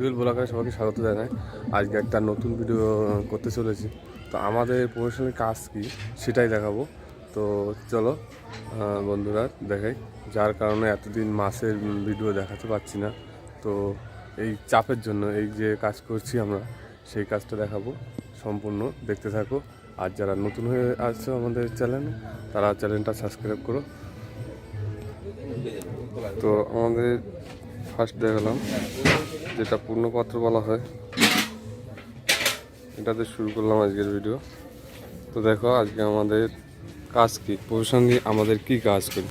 Dual ব্লগারে সবাইকে স্বাগত জানাই। আজকে একটা নতুন ভিডিও করতে চলেছি। তো আমাদের প্রফেশনাল কাজ কী সেটাই দেখাবো। তো চলো বন্ধুরা দেখাই, যার কারণে এতদিন মাসের ভিডিও দেখাতে পারছি না। তো এই চাপের জন্য এই যে কাজ করছি আমরা, সেই কাজটা দেখাবো। সম্পূর্ণ দেখতে থাকো। আর যারা নতুন হয়ে আসছো আমাদের চ্যানেলে, তারা চ্যানেলটা সাবস্ক্রাইব করো। তো আমাদের ফার্স্ট দেখালাম যেটা পূর্ণপত্র বলা হয়, এটাতে শুরু করলাম আজকের ভিডিও। তো দেখো আজকে আমাদের কাজ কী, প্রসঙ্গে আমাদের কি কাজ করি।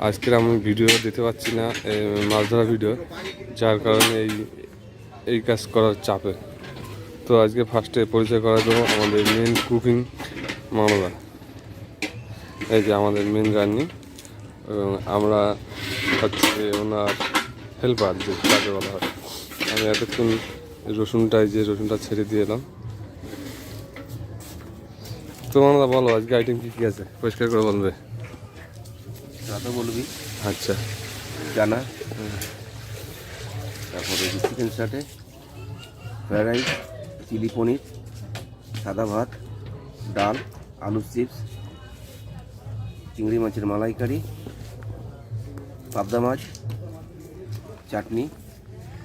আজকের আমি ভিডিও দিতে পারছি না, মাছ ধরা ভিডিও, যার কারণে এই কাজ করার চাপে। তো আজকে ফার্স্টে পরিচয় করা দেবো আমাদের মেন কুকিং মামলা। এই যে আমাদের মেন রান্নি, এবং আমরা হচ্ছে ওনার হেল্পার, যে কাজে বলা হয়। আমি এতক্ষণ রসুনটা ছেড়ে দিয়ে এলাম। তোমার বলো আজকে আইটেম কী কী আছে, পরিষ্কার করে বলবে। তো বলবি। আচ্ছা, জানা, তারপরে চিকেন স্টার্টে, ফ্রাইড রাইস, চিলি পনির, সাদা ভাত, ডাল, আলু চিপস, চিংড়ি মাছের মালাইকারি, পাবদা মাছ, চাটনি,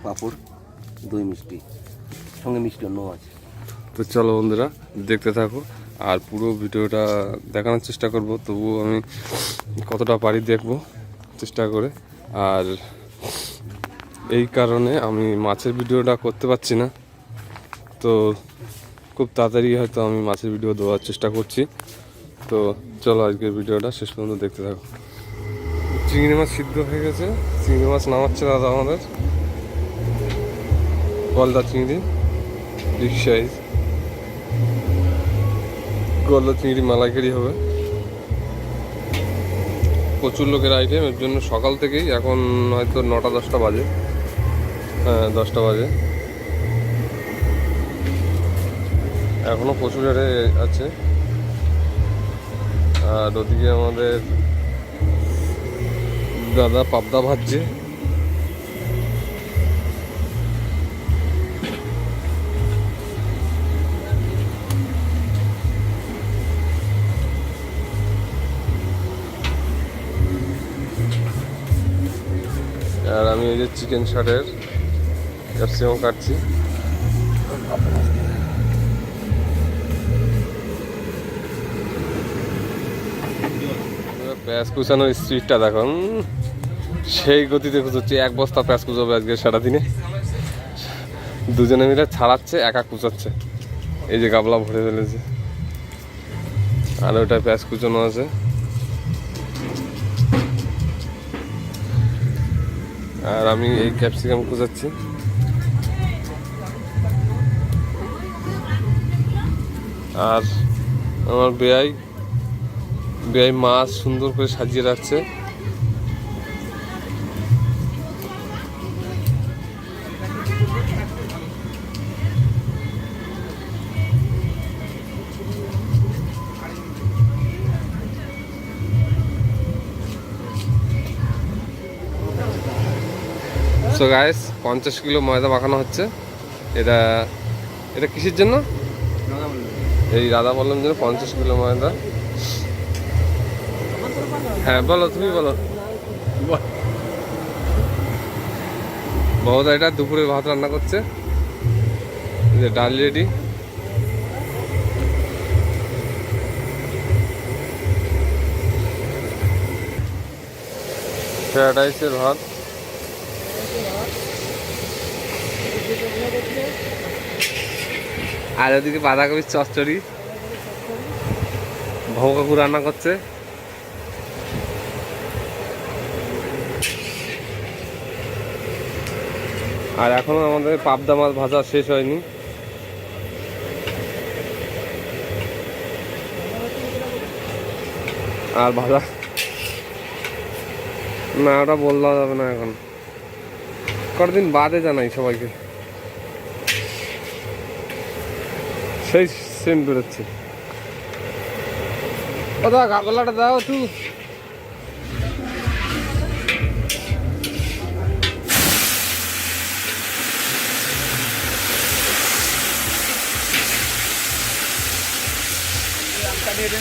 পাঁপড়, দই মিষ্টি, সঙ্গে মিষ্টি অন্য আছে। তো চলো বন্ধুরা দেখতে থাকো, আর পুরো ভিডিওটা দেখানোর চেষ্টা করব। তবুও আমি কতটা পারি দেখবো চেষ্টা করে। আর এই কারণে আমি মাছের ভিডিওটা করতে পারছি না। তো খুব তাড়াতাড়ি হয়তো আমি মাছের ভিডিও দেওয়ার চেষ্টা করছি। তো চলো আজকের ভিডিওটা শেষ পর্যন্ত দেখতে থাকো। চিংড়ি মাছ সিদ্ধ হয়ে গেছে, চিংড়ি মাছ নামাচ্ছে দাদা আমাদের। গলদা চিংড়ি বিগ সাইজ, গলদা চিংড়ি মালাইকারি হবে। প্রচুর লোকের আইটেম, এর জন্য সকাল থেকেই, এখন হয়তো 9-10টা বাজে। হ্যাঁ 10টা বাজে, এখনও প্রচুর আরে আছে। আর ওদিকে আমাদের দাদা পাবদা ভাজছে। আর আমি এই যে চিকেন শার্টের ক্যাপসিকাম কাটছি। পেঁয়াজ কুচানোর স্পিডটা দেখো, সেই গতিতে কুচোচ্ছে। 1 বস্তা পেঁয়াজ কুচোবে আজকে সারাদিনে। দুজনে মিলে ছাড়াচ্ছে, একা কুচাচ্ছে। এই যে গাবলা ভরে ফেলেছে, আর ওটা পেঁয়াজ কুচানো আছে। আর আমি এই ক্যাপসিকাম কুচাচ্ছি। আর আমার বেয়াই মাছ সুন্দর করে সাজিয়ে রাখছে। সো গাইস, 50 কিলো ময়দা মাখানো হচ্ছে। এটা কিসের জন্য? এই রাধা বললাম জন্য 50 কিলো ময়দা। হ্যাঁ বলো, তুমি বলো। বৌদা এটা দুপুরে ভাত রান্না করছে, যে ডাল রেডি। ফ্রাইড রাইসের ভাত, আর ওদিকে বাঁধাকপির চচ্চড়ি। ভৌ কাকু রান্না করছে। আর এখনো আমাদের পাবদা মাছ ভাজা শেষ হয়নি। আর ভাজা না, ওটা বললেও যাবে না এখন, কতদিন বাদে জানাই সবাইকে। সেই সেন্ট বেরোচ্ছে। ও দা গাগলাটা দাও তুই।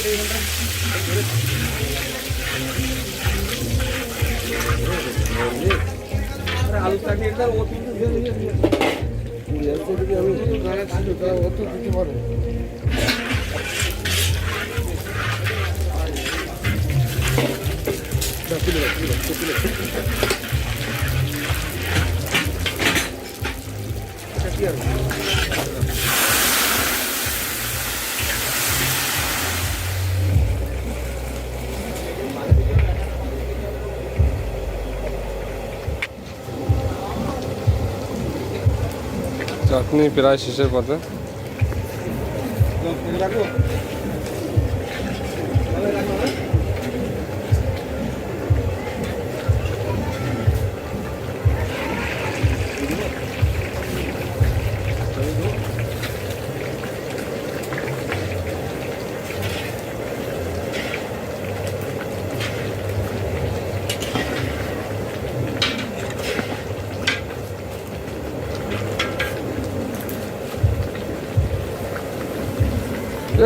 আলু চাটনি একদম ও কিন্তু আমি অত কিছু পারে চাটনি প্রায় শেষের পথে।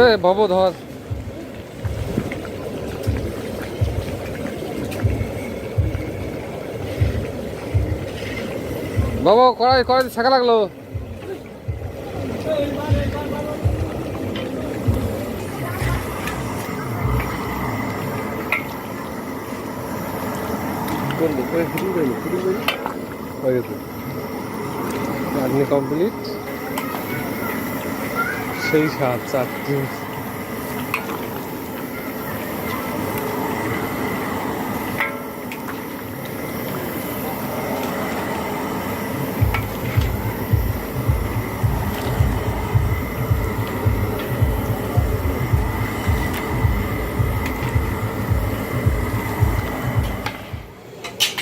এ বাবু ধর, বাবু কড়াই কড়াই ছাকা লাগলো। হয়ে গেছে চাটনি কমপ্লিট। সেই স্বাদ চাটনি।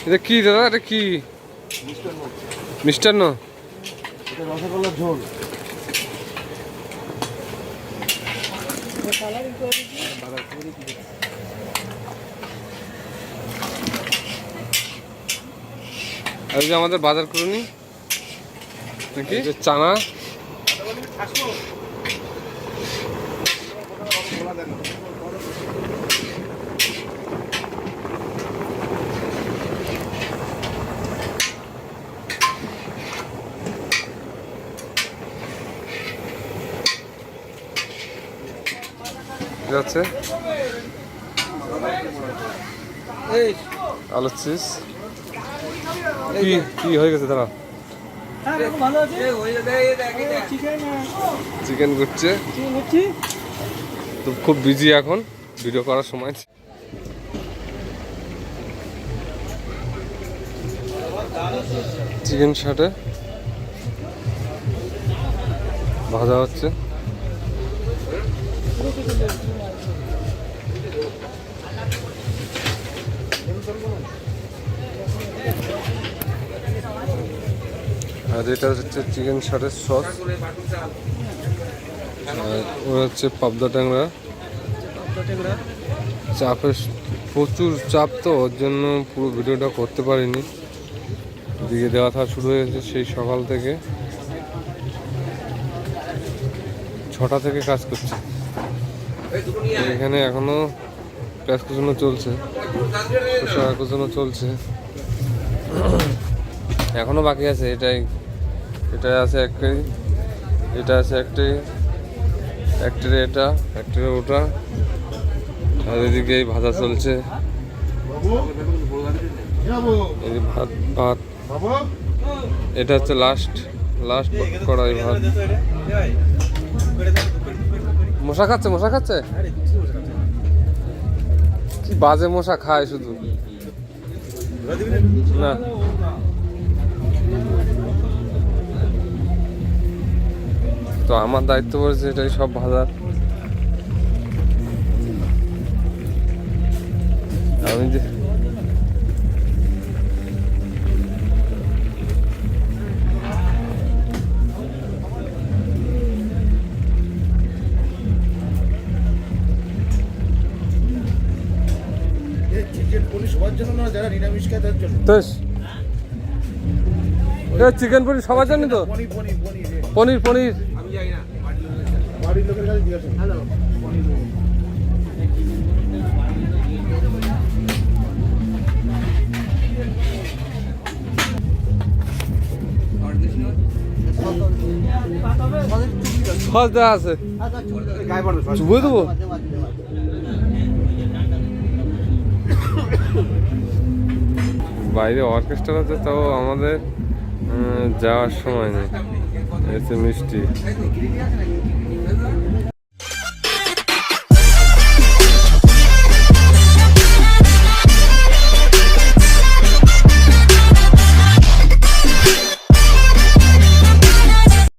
এটা কি দাদা, এটা কি মিষ্টান্ন? রসগোল্লার ঝোল। আর যে আমাদের বাজার করুনি নাকি চানা, আছে আলু চিজ। কি কি হয়ে গেছে দাঁড়া, চিকেন করছে তো, খুব বিজি এখন ভিডিও করার সময়। চিকেন শাটে ভাজা হচ্ছে। আর এটা হচ্ছে চিকেন শাটের সস, আর ওরা হচ্ছে পাবদা ট্যাংরা। চাপের প্রচুর চাপ তো, ওর জন্য পুরো ভিডিওটা করতে পারিনি। দিকে দেওয়া থাকা শুরু হয়ে গেছে সেই সকাল থেকে, 6টা থেকে কাজ করছে। এখানে এখনো কাজ কুচানো চলছে, কুচানো চলছে, এখনো বাকি আছে। এটাই আছে একটাই, এটা আছে একটাই, একটারে এটা, একটারে ওটা। আর এদিকে এই ভাজা চলছে, এই ভাত ভাত। এটা হচ্ছে লাস্ট কড়াই ভাত। মশা খাচ্ছে কি বাজে মশা খায় শুধু না। তো আমার দায়িত্ব পড়েছে এটাই সব ভাজার। আমি যে চিকেন পনির সবার জন্য তো, পনির আমি যাই না, বাড়ির লোকের কাছে জিজ্ঞাসা। সস দেওয়া আছে চুবই দেবো বাইরে অর্কেস্ট্রা আছে তাও আমাদের যাওয়ার সময় নেই এসে মিষ্টি